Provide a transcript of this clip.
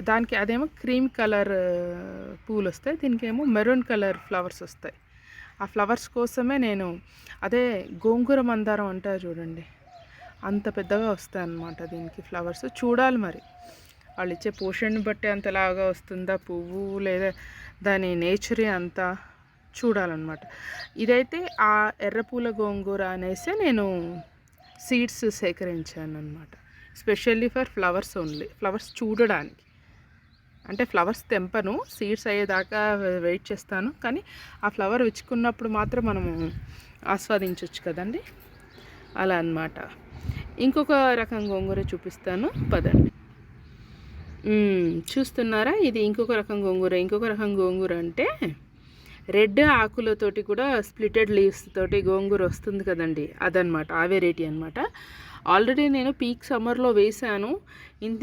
దానికి అదేమో cream colour పూలు వస్తాయి, దీనికేమో మెరూన్ కలర్ ఫ్లవర్స్ వస్తాయి. ఆ ఫ్లవర్స్ కోసమే నేను అదే గోంగూర మందారం అంటారు చూడండి, అంత పెద్దగా వస్తాయి అన్నమాట దీనికి ఫ్లవర్స్. చూడాలి మరి వాళ్ళు ఇచ్చే పోషణని బట్టి అంతలాగా వస్తుందా పువ్వు, లేదా దాని నేచరే అంతా చూడాలన్నమాట. ఇదైతే ఆ ఎర్రపూల గోంగూర అనేసి నేను సీడ్స్ సేకరించాను అనమాట, specially for flowers only, flowers చూడడానికి. అంటే ఫ్లవర్స్ తెంపను, సీడ్స్ అయ్యేదాకా వెయిట్ చేస్తాను, కానీ ఆ ఫ్లవర్ విచ్చుకున్నప్పుడు మాత్రం మనము ఆస్వాదించవచ్చు కదండి, అలా అన్నమాట. ఇంకొక రకం గోంగూర చూపిస్తాను పదండి. చూస్తున్నారా, ఇది ఇంకొక రకం గోంగూర. ఇంకొక రకం గోంగూర అంటే రెడ్ ఆకులతోటి కూడా స్ప్లిటెడ్ లీవ్స్ తోటి గోంగూర వస్తుంది కదండి, అదనమాట, ఆ వెరైటీ అనమాట. ఆల్రెడీ నేను పీక్ సమ్మర్లో వేశాను. ఇంత